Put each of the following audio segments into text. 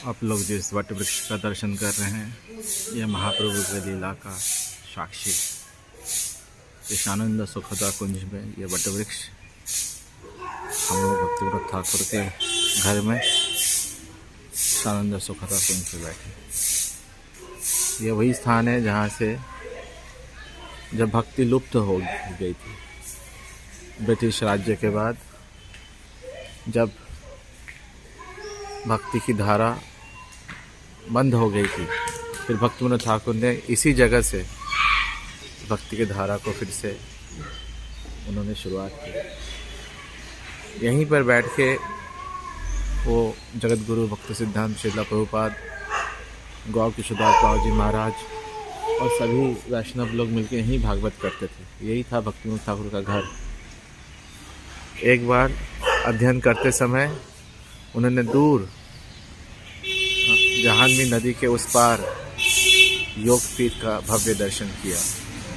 आप लोग जिस वट वृक्ष का दर्शन कर रहे हैं, यह महाप्रभु के लीला का साक्षी। ईशानंद सुखदा कुंज में ये वट वृक्ष हम लोग भक्तिव्रत ठाकुर के घर में ईशानंद सुखदा कुंज पे बैठे। ये वही स्थान है जहाँ से जब भक्ति लुप्त हो गई थी ब्रिटिश राज्य के बाद, जब भक्ति की धारा बंद हो गई थी, फिर भक्तिविनोद ठाकुर ने इसी जगह से भक्ति की धारा को फिर से उन्होंने शुरुआत की। यहीं पर बैठ के वो जगत गुरु भक्ति सिद्धांत श्रील प्रभुपाद, गौर किशोरदास बाबू जी महाराज और सभी वैष्णव लोग मिलकर यहीं भागवत करते थे। यही था भक्तिविनोद ठाकुर का घर। एक बार अध्ययन करते समय उन्होंने दूर जहानवी नदी के उस पार योगपीठ का भव्य दर्शन किया,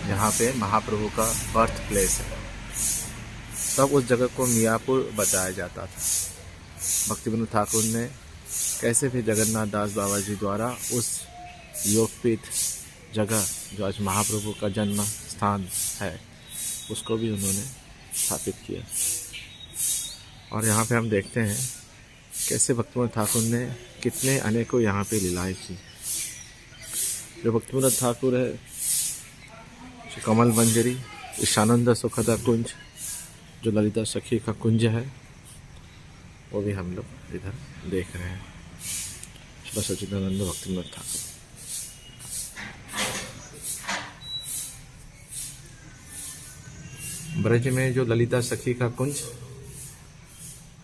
जहाँ पे महाप्रभु का बर्थ प्लेस है। तब उस जगह को मियापुर बताया जाता था। भक्तिविनोद ठाकुर ने कैसे भी जगन्नाथ दास बाबा जी द्वारा उस योगपीठ जगह जो आज महाप्रभु का जन्म स्थान है, उसको भी उन्होंने स्थापित किया। और यहाँ पे हम देखते हैं कैसे भक्तिविनोद ठाकुर ने कितने अनेकों यहाँ पे लीलाएं की। जो भक्तिविनोद ठाकुर है, श्री कमल मंजरी, ईशानंद सुखदा कुंज, जो ललिता सखी का कुंज है, वो भी हम लोग इधर देख रहे हैं। श्री सच्चिदानंद भक्तिविनोद ठाकुर। ब्रज में जो ललिता सखी का कुंज,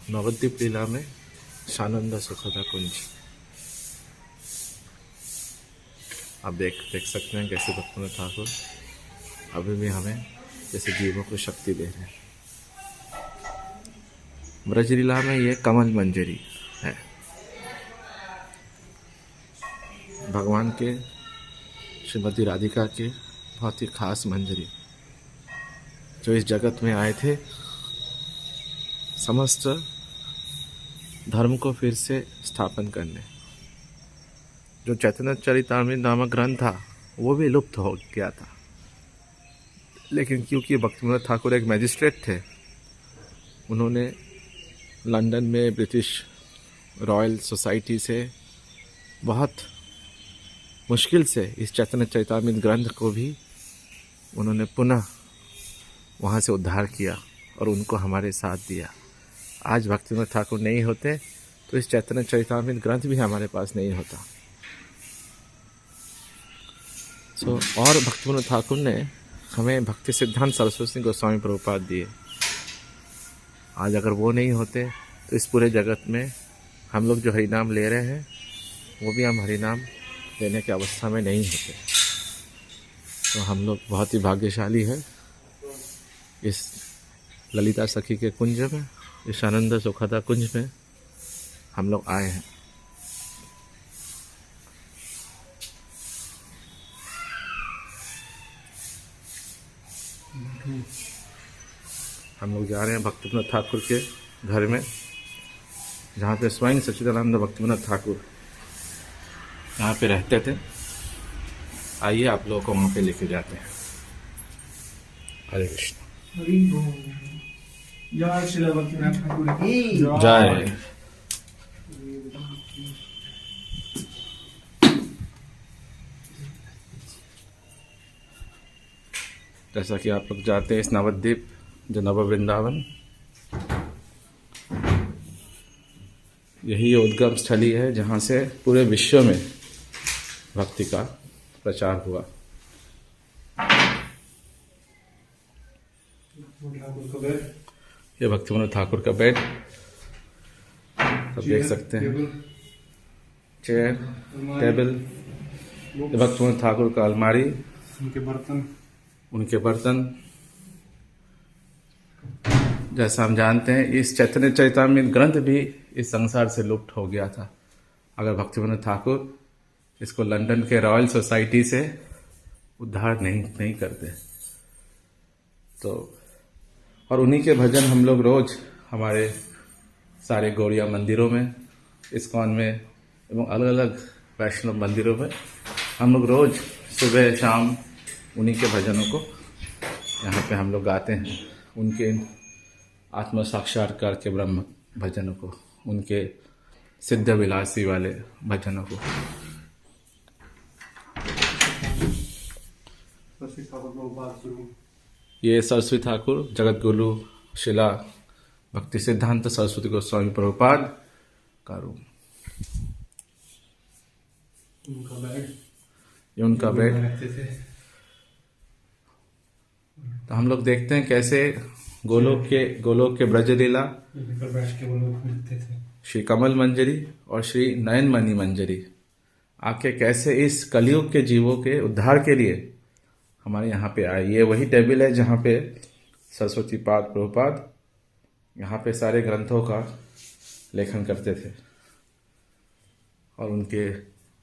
नवद्वीप लीला में ईशानंद सुखदा कुंज। आप देख सकते हैं कैसे भक्तिविनोद ठाकुर अभी भी हमें जैसे जीवों को शक्ति दे रहे हैं। ब्रज लीला में ये कमल मंजरी है, भगवान के श्रीमती राधिका के बहुत ही खास मंजरी, जो इस जगत में आए थे समस्त धर्म को फिर से स्थापन करने। जो चैतन्य चरितामृत नामक ग्रंथ था वो भी लुप्त हो गया था, लेकिन क्योंकि भक्तिविनोद ठाकुर एक मैजिस्ट्रेट थे, उन्होंने लंदन में ब्रिटिश रॉयल सोसाइटी से बहुत मुश्किल से इस चैतन्य चरितामृत ग्रंथ को भी उन्होंने पुनः वहाँ से उद्धार किया और उनको हमारे साथ दिया। आज भक्तिविनोद ठाकुर नहीं होते तो इस चैतन्य चरितामृत ग्रंथ भी हमारे पास नहीं होता। और भक्तिविनोद ठाकुर ने हमें भक्ति सिद्धांत सरस्वती गोस्वामी प्रभुपाद दिए। आज अगर वो नहीं होते तो इस पूरे जगत में हम लोग जो हरिनाम ले रहे हैं, वो भी हम हरिनाम लेने की अवस्था में नहीं होते। तो हम लोग बहुत ही भाग्यशाली है इस ललिता सखी के कुंज में, ईशानंद सुखदा कुंज में हम लोग आए हैं। हम लोग जा रहे हैं भक्तिविनोद ठाकुर के घर में, जहाँ पे स्वयं सच्चिदानंद भक्तिविनोद ठाकुर यहाँ पे रहते थे। आइए आप लोगों को वहाँ पे लेके जाते हैं। हरे कृष्ण। जय श्री भक्तिविनोद ठाकुर की जय। जैसा कि आप लोग जाते हैं इस नवद्वीप जो नव वृंदावन, यही उद्गम स्थली है जहाँ से पूरे विश्व में भक्ति का प्रचार हुआ। ये भक्तिविनोद ठाकुर का बेड आप देख सकते हैं, चेयर, टेबल, ये भक्तिविनोद ठाकुर का अलमारी, उनके बर्तन। जैसा हम जानते हैं इस चैतन्य चरितामृत ग्रंथ भी इस संसार से लुप्त हो गया था अगर भक्तिविनोद ठाकुर इसको लंदन के रॉयल सोसाइटी से उद्धार नहीं करते। तो और उन्हीं के भजन हम लोग रोज हमारे सारे गौड़िया मंदिरों में, इस्कॉन में एवं अलग अलग वैष्णव मंदिरों में हम लोग रोज़ सुबह शाम उन्हीं के भजनों को यहाँ पे हम लोग गाते हैं, उनके आत्म साक्षात्कार के ब्रह्म भजनों को, उनके सिद्ध विलासी वाले भजनों को। ये सरस्वती ठाकुर जगत गुरु शिला भक्ति सिद्धांत सरस्वती गोस्वामी प्रभुपाद का रूम, ये उनका बेड। तो हम लोग देखते हैं कैसे गोलोक के ब्रजलीला श्री कमल मंजरी और श्री नयनमणि मंजरी आके कैसे इस कलयुग के जीवों के उद्धार के लिए हमारे यहाँ पे आए। ये वही टेबल है जहाँ पे सरस्वती पाद प्रभुपाद यहाँ पे सारे ग्रंथों का लेखन करते थे, और उनके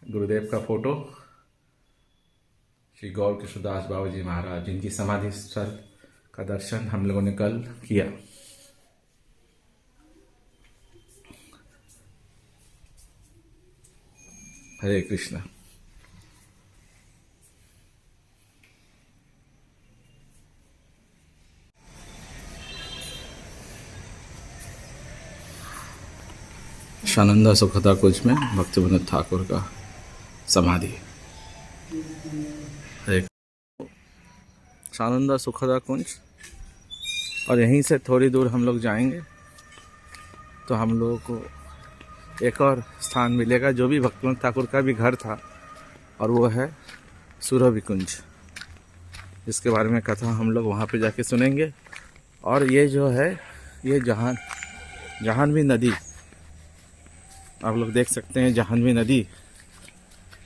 गुरुदेव का फोटो श्री गौर कृष्णदास बाबा जी महाराज, जिनकी समाधि स्थल का दर्शन हम लोगों ने कल किया। हरे कृष्णा। शानंदा सुखदा कुंज में भक्ति विनोद ठाकुर का समाधि। हरे शानंदा सुखदा कुंज, और यहीं से थोड़ी दूर हम लोग जाएंगे तो हम लोगों को एक और स्थान मिलेगा जो भी भक्ति विनोद ठाकुर का भी घर था, और वो है सुरभि कुंज, जिसके बारे में कथा हम लोग वहाँ पे जाके सुनेंगे। और ये जो है ये जाह्नवी नदी, आप लोग देख सकते हैं जाह्नवी नदी,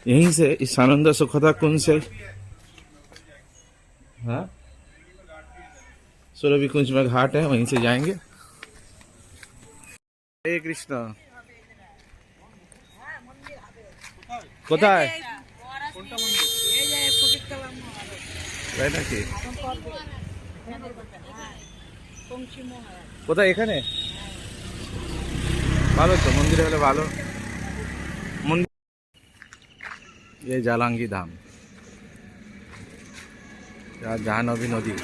यहीं से इस शानंदा सुखदा कुंज से, हाँ सुरभि कुंज में घाट है, वहीं से जाएंगे। हरे कृष्णा। কোথায় তাই নাকি? কোথায়? এখানে ভালো তো, মন্দিরে হলে ভালো। মন্দির ये जालंगी धाम, जाह्नवी नदी,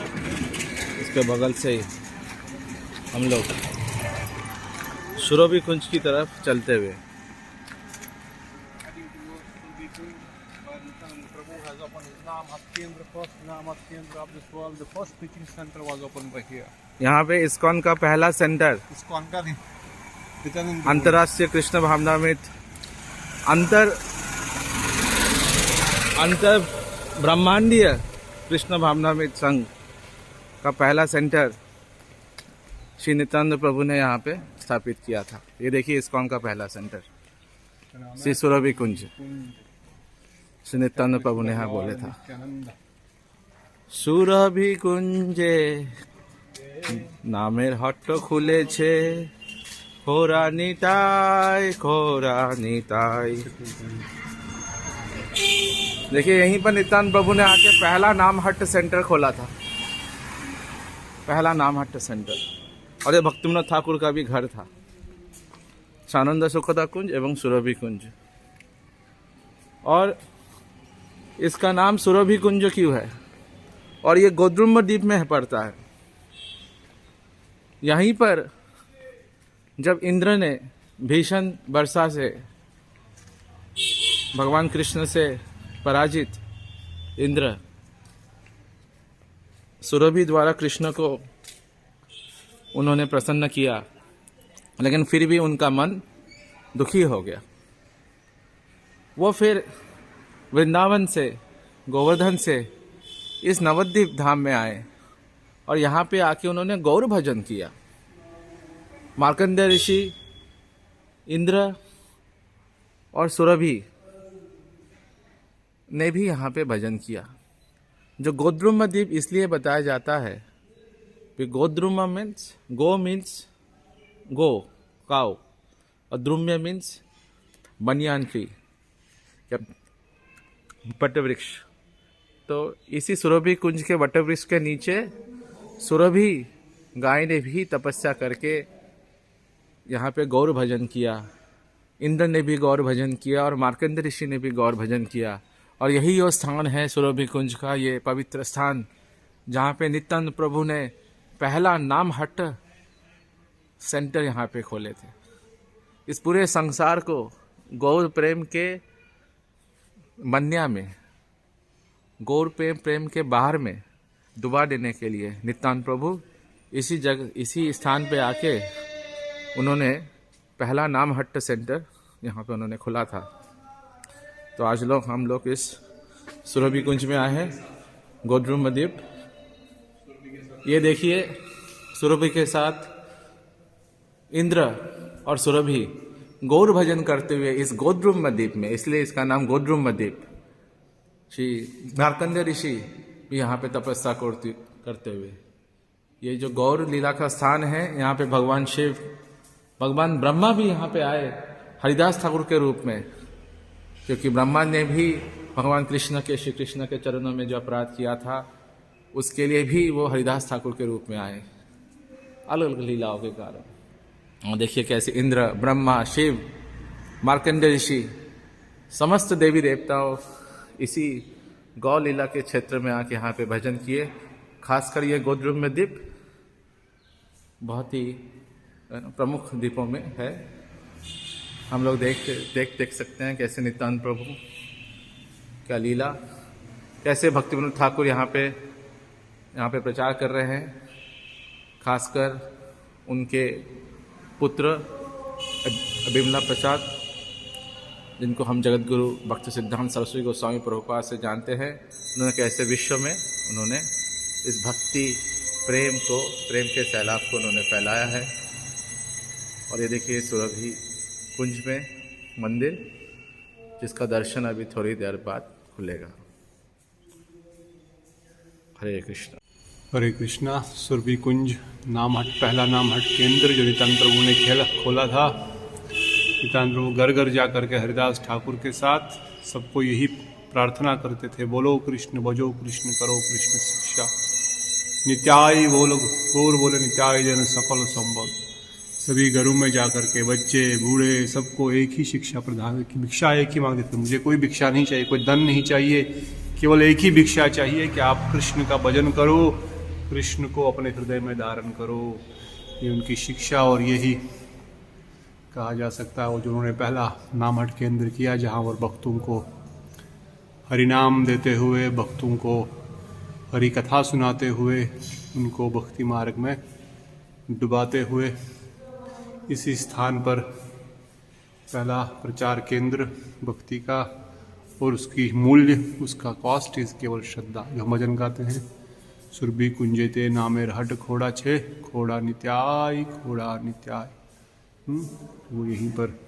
इसके बगल से ही हम लोग सुरभि कुंज की तरफ चलते हुए। यहाँ पे इस्कॉन का पहला सेंटर, अंतर्राष्ट्रीय कृष्ण भावनामृत अंतर ब्रह्मांडीय कृष्ण भावनामृत संघ का पहला सेंटर श्री नित्यानंद प्रभु ने यहाँ पे स्थापित किया था। ये देखिए इस्कॉन का पहला सेंटर श्री सुरभि कुंज, श्री नित्यानंद प्रभु ने यहाँ बोले था, सुरभि कुंजे नामेर हट्ट खुलेछे, खोरा निताई खोरा निताई। देखिए यहीं पर नित्यानंद प्रभु ने आके पहला नाम हट्ट सेंटर खोला था, पहला नाम हट्ट सेंटर। और ये भक्ति विनोद ठाकुर का भी घर था, शानंदा सुखदा कुंज एवं सुरभि कुंज। और इसका नाम सुरभि कुंज क्यों है? और ये गोद्रुम द्वीप में पड़ता है। यहीं पर जब इंद्र ने भीषण वर्षा से भगवान कृष्ण से पराजित इंद्र सुरभि द्वारा कृष्ण को उन्होंने प्रसन्न किया, लेकिन फिर भी उनका मन दुखी हो गया। वो फिर वृंदावन से, गोवर्धन से इस नवद्वीप धाम में आए, और यहाँ पे आके उन्होंने गौर भजन किया। मार्कंडेय ऋषि, इंद्र और सुरभि ने भी यहाँ पे भजन किया। जो गोद्रुम द्वीप इसलिए बताया जाता है कि गोद्रुम मीन्स गो काउ, और द्रुम्य मीन्स बनियान ट्री या वटवृक्ष। तो इसी सुरभि कुंज के वटवृक्ष के नीचे सुरभि गाय ने भी तपस्या करके यहाँ पे गौर भजन किया, इंद्र ने भी गौर भजन किया और मार्कंड ऋषि ने भी गौर भजन किया। और यही वो स्थान है सुरभि कुंज का, ये पवित्र स्थान जहाँ पे नित्यानंद प्रभु ने पहला नाम हट सेंटर यहाँ पे खोले थे। इस पूरे संसार को गौर प्रेम के बन्या में, गौर प्रेम के बाहर में डुबा देने के लिए नित्यानंद प्रभु इसी स्थान पे आके उन्होंने पहला नाम हट्ट सेंटर यहाँ पे उन्होंने खोला था। तो आज हम लोग इस सुरभि कुंज में आए हैं, गोद्रुम द्वीप। ये देखिए, सुरभि के साथ इंद्र और सुरभि गौर भजन करते हुए इस गोद्रुम द्वीप में, इसलिए इसका नाम गोद्रुम द्वीप। श्री मार्कंड ऋषि भी यहाँ पे तपस्या करते हुए, ये जो गौर लीला का स्थान है, यहाँ पे भगवान शिव, भगवान ब्रह्मा भी यहाँ पे आए हरिदास ठाकुर के रूप में, क्योंकि ब्रह्मा ने भी भगवान श्री कृष्ण के चरणों में जो अपराध किया था उसके लिए भी वो हरिदास ठाकुर के रूप में आए, अलग अलग लीलाओं के कारण। और देखिए कैसे इंद्र, ब्रह्मा, शिव, मार्कंड ऋषि, समस्त देवी देवताओं इसी गौ लीला के क्षेत्र में आके यहाँ पे भजन किए। खासकर ये गोद्रुम द्वीप बहुत ही प्रमुख द्वीपों में है। हम लोग देख सकते हैं कैसे नित्यानंद प्रभु क्या लीला, कैसे भक्ति विनोद ठाकुर यहाँ पे प्रचार कर रहे हैं। खासकर उनके पुत्र बिमला प्रसाद, जिनको हम जगत गुरु भक्ति सिद्धांत सरस्वती गोस्वामी प्रभुपाद से जानते हैं, उन्होंने कैसे विश्व में उन्होंने इस भक्ति प्रेम के सैलाब को उन्होंने फैलाया है। और ये देखिए सुरभि कुंज में मंदिर, जिसका दर्शन अभी थोड़ी देर बाद खुलेगा। हरे कृष्णा। हरे कृष्णा। सुरभि कुंज नामहट, पहला नामहट केंद्र जो नित्यानंद प्रभु ने खोला था। नित्यानंद प्रभु घर घर जा करके हरिदास ठाकुर के साथ सबको यही प्रार्थना करते थे, बोलो कृष्ण भजो कृष्ण करो कृष्ण शिक्षा, नित्याय बोलो गौर बोले नित्याय जन सफल संभव। सभी घरों में जा करके बच्चे बूढ़े सबको एक ही शिक्षा प्रदान की, भिक्षा एक ही मांगते थे, मुझे कोई भिक्षा नहीं चाहिए, कोई धन नहीं चाहिए, केवल एक ही भिक्षा चाहिए कि आप कृष्ण का भजन करो, कृष्ण को अपने हृदय में धारण करो। ये उनकी शिक्षा, और यही कहा जा सकता है वो जो उन्होंने पहला नामहट केंद्र किया, जहाँ पर भक्तों को हरिनाम देते हुए, भक्तों को हरि कथा सुनाते हुए, उनको भक्ति मार्ग में डुबाते हुए, इसी स्थान पर पहला प्रचार केंद्र भक्ति का। और उसकी मूल्य, उसका कॉस्ट इज केवल श्रद्धा। जो हम भजन गाते हैं, सुरभि कुंजेते नामे रहट खोड़ा छे, खोड़ा नित्याय खोड़ा नित्याय। वो यहीं पर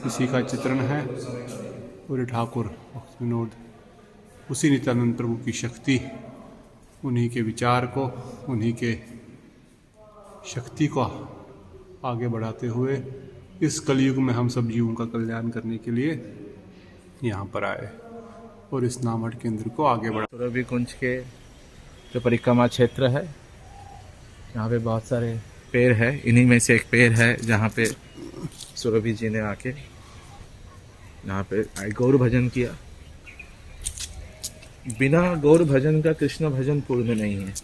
इसी का चित्रण है। और ठाकुर भक्ति विनोद उसी नित्यानंद प्रभु की शक्ति, उन्हीं के विचार को, उन्हीं के शक्ति को आगे बढ़ाते हुए इस कलयुग में हम सब जीवों का कल्याण करने के लिए यहाँ पर आए और इस नामहट केंद्र को आगे बढ़ा। सुरभि कुंज के जो परिक्रमा क्षेत्र है, यहाँ पे बहुत सारे पेड़ है, इन्हीं में से एक पेड़ है जहाँ पे सुरभि जी ने आके यहाँ पे गौर भजन किया। बिना गौर भजन का कृष्ण भजन पूर्ण नहीं है।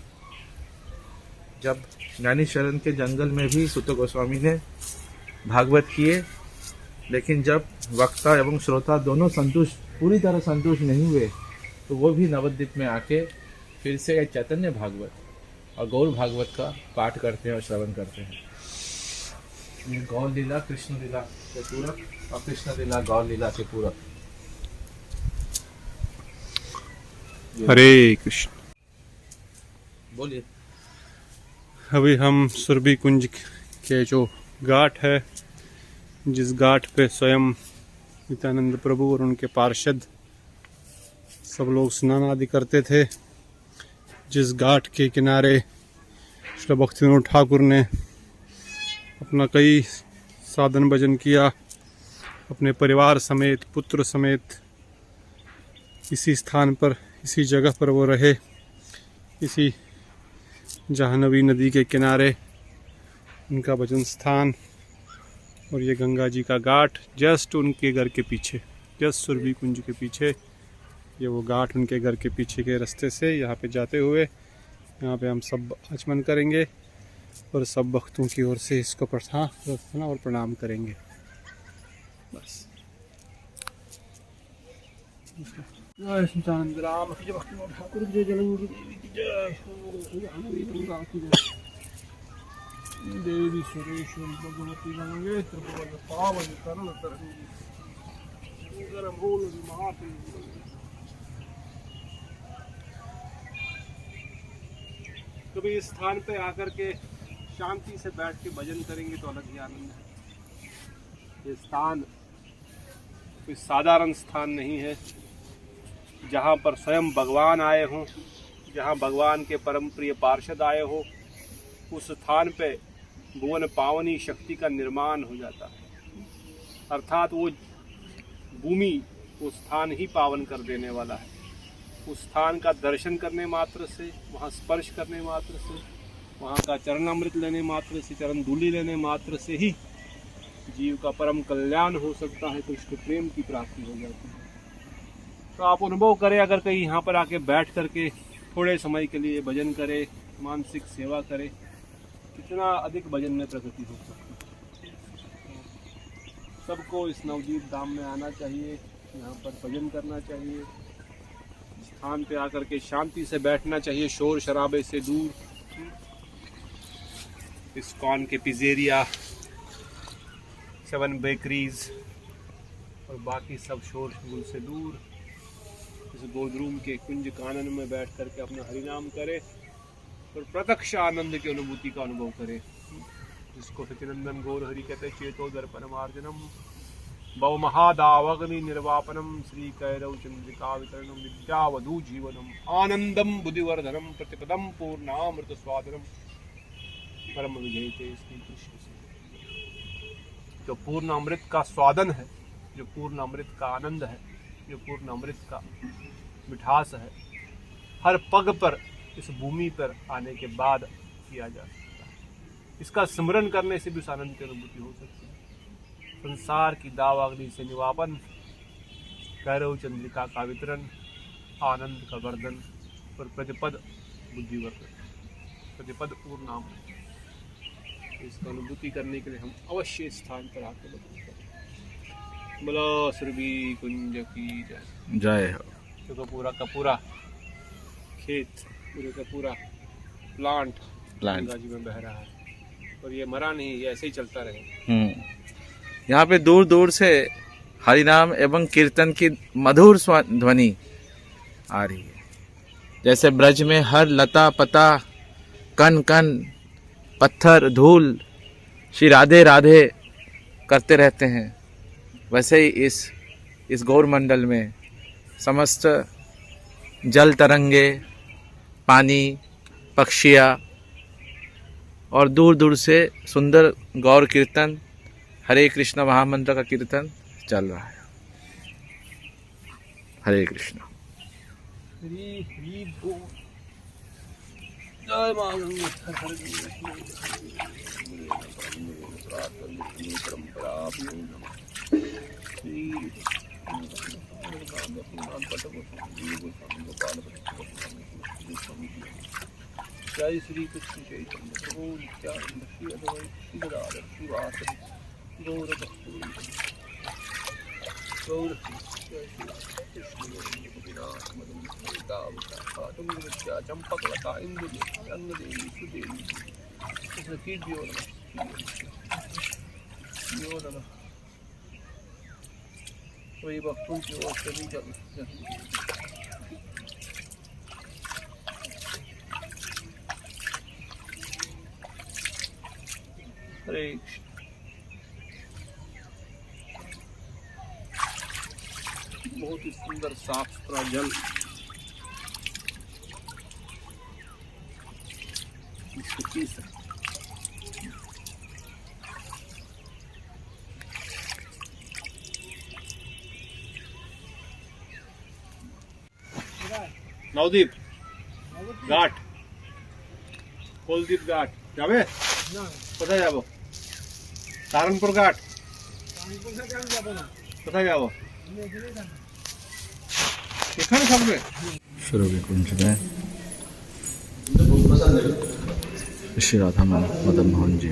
जब नैनीशरण के जंगल में भी सुत गोस्वामी ने भागवत किए, लेकिन जब वक्ता एवं श्रोता दोनों पूरी तरह संतुष्ट नहीं हुए, तो वो भी नवद्वीप में आके फिर से चैतन्य भागवत और गौर भागवत का पाठ करते हैं और श्रवण करते हैं। ये गौर लीला कृष्ण लीला के पूरक और कृष्ण लीला गौर लीला के पूरक। हरे कृष्ण। बोलिए। अभी हम सुरभि कुंज के जो घाट है, जिस घाट पे स्वयं नित्यानंद प्रभु और उनके पार्षद सब लोग स्नान आदि करते थे, जिस घाट के किनारे श्री भक्ति विनोद ठाकुर ने अपना कई साधन भजन किया, अपने परिवार समेत, पुत्र समेत इसी स्थान पर, इसी जगह पर वो रहे। इसी जाह्नवी नदी के किनारे उनका भजन स्थान और ये गंगा जी का घाट जस्ट उनके घर के पीछे, जस्ट सुरभि कुंज के पीछे। ये वो घाट उनके घर के पीछे के रास्ते से यहाँ पे जाते हुए यहाँ पे हम सब आचमन करेंगे और सब भक्तों की ओर से इसको प्रार्थना और प्रणाम करेंगे। बस जय सच्चिदानंद राम की जय, भक्ति ठाकुर की जय, जलंगी देवी की जय, गंगा की जय। देवी सुरेश्वर भगवती गंगे त्रिभुवन पावन करुण तरंगी सुंदर मूल माते। कभी इस स्थान पे आकर के शांति से बैठ के भजन करेंगे तो अलग ही आनंद है। ये स्थान कोई साधारण स्थान नहीं है, जहाँ पर स्वयं भगवान आए हों, जहाँ भगवान के परम प्रिय पार्षद आए हो, उस स्थान पे भुवन पावनी शक्ति का निर्माण हो जाता है। अर्थात वो भूमि, वो स्थान ही पावन कर देने वाला है। उस स्थान का दर्शन करने मात्र से, वहाँ स्पर्श करने मात्र से, वहाँ का चरणामृत लेने मात्र से, चरण धूलि लेने मात्र से ही जीव का परम कल्याण हो सकता है, कृष्ण प्रेम की प्राप्ति हो जाती है। तो आप अनुभव करें, अगर कहीं यहाँ पर आके बैठ करके थोड़े समय के लिए भजन करें, मानसिक सेवा करें, कितना अधिक भजन में प्रगति हो सकती है। सबको इस नवदीप धाम में आना चाहिए, यहाँ पर भजन करना चाहिए, स्थान पे आकर के शांति से बैठना चाहिए, शोर शराबे से दूर। इस्कॉन के पिज़ेरिया, 7 बेकरीज और बाकी सब शोर शगुल से दूर इस गोदरूम के कुंज कानन में बैठ करके अपना हरिनाम करे और प्रत्यक्ष आनंद की अनुभूति का अनुभव करे, जिसको सचिनंदन गौर हरि कहते, चेतो दर्पणमार्जनम भव महादावग्नि निर्वापनम श्री कैरव चंद्रिका वितरणम विद्यावधू जीवनम आनंदम बुद्धिवर्धनम प्रतिपदम पूर्णामृत स्वादनम परम विजयते श्री कृष्ण से। जो पूर्ण अमृत का स्वादन है, जो पूर्ण अमृत का आनंद है, जो पूर्ण अमृत का मिठास है, हर पग पर इस भूमि पर आने के बाद किया जा सकता है। इसका स्मरण करने से भी उस आनंद की अनुभूति हो सकती है। संसार की दावाग्नि से निवापन, कैरव चंद्रिका का वितरण, आनंद का वर्धन और प्रतिपद बुद्धिवर्धन, प्रतिपद पूर्णाम। इसका अनुभूति करने के लिए हम अवश्य स्थान पर आकर भजन करें। बोलो सुरभि कुंज की जय। जय हो। तो पूरा का पूरा खेत, पूरे का पूरा प्लांट गंगा जी में बह रहा है और ये मरा नहीं, ये ऐसे ही चलता रहे। यहाँ पे दूर दूर से हरिनाम एवं कीर्तन की मधुर ध्वनि आ रही है। जैसे ब्रज में हर लता पता, कन कन, पत्थर, धूल श्री राधे राधे करते रहते हैं, वैसे ही इस गौर मंडल में समस्त जल तरंगे, पानी, पक्षियाँ और दूर दूर से सुंदर गौर कीर्तन, हरे कृष्ण महामंत्र का कीर्तन चल रहा है। हरे कृष्ण। जय मां गंगा। जय श्री कृष्ण चैतन्य प्रभु नित्यानंद श्री अद्वैत श्री गदाधर श्रीवासदि गौर भक्तवृंद गौर जय श्री कृष्ण गोविंद मदन तुम नित्या चंपकलता इंदु रंग देवी सुदेवी कृष्ण कीर्तियो नमः वही भक्तों की ओर से भी जल। हरे बहुत ही सुंदर साफ सुथरा जल, इसको पी सकते। नवदीप घाट, कोलदीप घाट जावे, कोথায় যাব? সাহারনপুর ঘাট। কোথায় যাবো এখানে থাকবে सुरभि कुंज में श्री राधा मदन मोहन जी।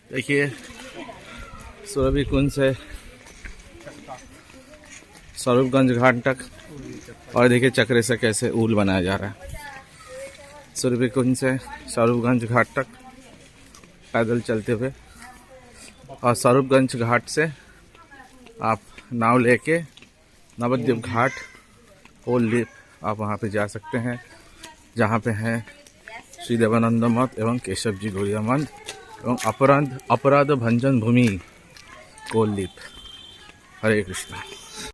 देखिए सुरभि कुंज से स्वरूपगंज घाट तक, और देखिए चक्रे से कैसे ऊल बनाया जा रहा है। सुरभि कुंज से स्वरूपगंज घाट तक पैदल चलते हुए, और स्वरूपगंज घाट से आप नाव लेके नवद्वीप घाट कोल लीप आप वहाँ पे जा सकते हैं, जहाँ पे हैं श्री देवानंद मठ एवं केशव जी गौड़िया मठ एवं अपराध भंजन भूमि कोल लीप। हरे कृष्णा।